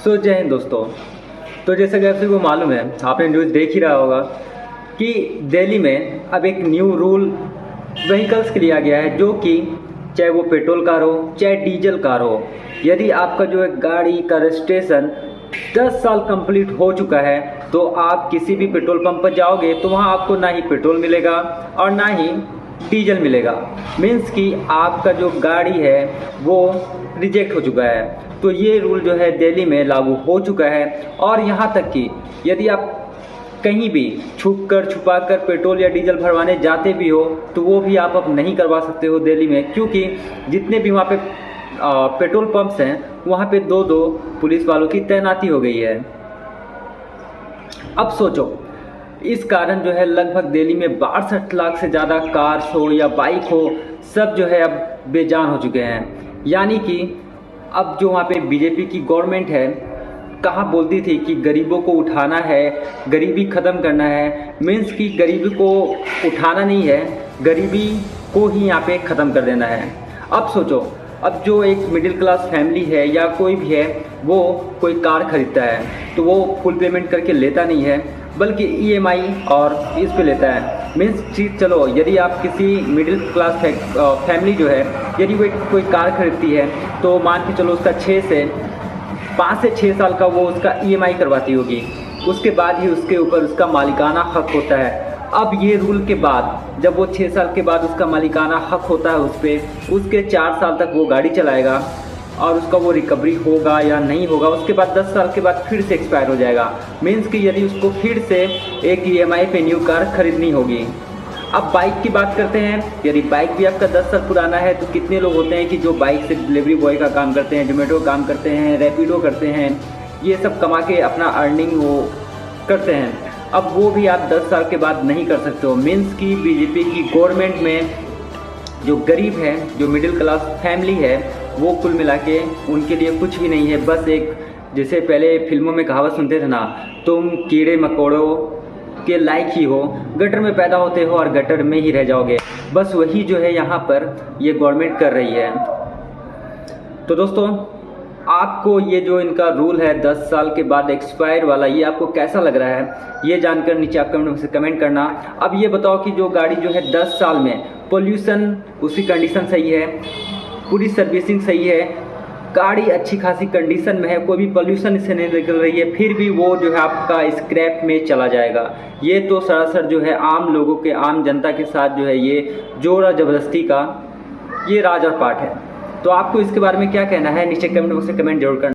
जय हिंद दोस्तों। तो जैसा कि आप सभी को मालूम है, आपने न्यूज़ देख ही रहा होगा कि दिल्ली में अब एक न्यू रूल व्हीकल्स के लिए आ गया है, जो कि चाहे वो पेट्रोल कार हो चाहे डीजल कार हो, यदि आपका जो है गाड़ी का रजिस्ट्रेशन 10 साल कंप्लीट हो चुका है तो आप किसी भी पेट्रोल पंप पर जाओगे तो वहाँ आपको ना ही पेट्रोल मिलेगा और ना ही डीजल मिलेगा। मीन्स कि आपका जो गाड़ी है वो रिजेक्ट हो चुका है। तो ये रूल जो है दिल्ली में लागू हो चुका है और यहाँ तक कि यदि आप कहीं भी छुपा कर पेट्रोल या डीजल भरवाने जाते भी हो तो वो भी आप अब नहीं करवा सकते हो दिल्ली में, क्योंकि जितने भी वहाँ पे पेट्रोल पंप्स हैं वहाँ पे दो दो पुलिस वालों की तैनाती हो गई है। अब सोचो, इस कारण जो है लगभग दिल्ली में 62 लाख से ज़्यादा कार्स हो या बाइक हो, सब जो है अब बेजान हो चुके हैं। यानी कि अब जो वहाँ पे बीजेपी की गवर्नमेंट है, कहाँ बोलती थी कि गरीबों को उठाना है, गरीबी ख़त्म करना है। मीन्स कि गरीबी को उठाना नहीं है, गरीबी को ही यहाँ पे ख़त्म कर देना है। अब सोचो, अब जो एक मिडिल क्लास फैमिली है या कोई भी है, वो कोई कार खरीदता है तो वो फुल पेमेंट करके लेता नहीं है, बल्कि ईएमआई और इस पे लेता है। मीन्स चीज चलो, यदि आप किसी मिडिल क्लास फैमिली जो है, यदि वो कोई कार खरीदती है तो मान के चलो उसका 5 से 6 साल का वो उसका ईएमआई करवाती होगी, उसके बाद ही उसके ऊपर उसका मालिकाना हक होता है। अब ये रूल के बाद जब वो 6 साल के बाद उसका मालिकाना हक होता है उस पर, उसके 4 साल तक वो गाड़ी चलाएगा और उसका वो रिकवरी होगा या नहीं होगा, उसके बाद 10 साल के बाद फिर से एक्सपायर हो जाएगा। मीन्स कि यदि उसको फिर से एक ईएमआई पे न्यू कार खरीदनी होगी। अब बाइक की बात करते हैं, यदि बाइक भी आपका 10 साल पुराना है तो कितने लोग होते हैं कि जो बाइक से डिलीवरी बॉय का काम करते हैं, जोमेटो का काम करते हैं, रैपिडो करते हैं, ये सब कमा के अपना अर्निंग वो करते हैं। अब वो भी आप 10 साल के बाद नहीं कर सकते हो। मीन्स कि बीजेपी की गवर्नमेंट में जो गरीब है, जो मिडिल क्लास फैमिली है, वो कुल मिला के उनके लिए कुछ भी नहीं है। बस एक, जैसे पहले फिल्मों में कहावत सुनते थे ना, तुम कीड़े मकोड़ों के लायक ही हो, गटर में पैदा होते हो और गटर में ही रह जाओगे। बस वही जो है यहाँ पर ये गवर्नमेंट कर रही है। तो दोस्तों, आपको ये जो इनका रूल है 10 साल के बाद एक्सपायर वाला, ये आपको कैसा लग रहा है, ये जानकर नीचे आप कमेंट में कमेंट करना। अब ये बताओ कि जो गाड़ी जो है 10 साल में पोल्यूशन उसकी कंडीशन सही है, पूरी सर्विसिंग सही है, गाड़ी अच्छी खासी कंडीशन में है, कोई भी पोल्यूशन इससे नहीं निकल रही है, फिर भी वो जो है आपका स्क्रैप में चला जाएगा। ये तो सरासर जो है आम लोगों के, आम जनता के साथ जो है ये जोर ज़बरदस्ती का ये राज और पाठ है। तो आपको इसके बारे में क्या कहना है, नीचे कमेंट बॉक्स में कमेंट जरूर करना।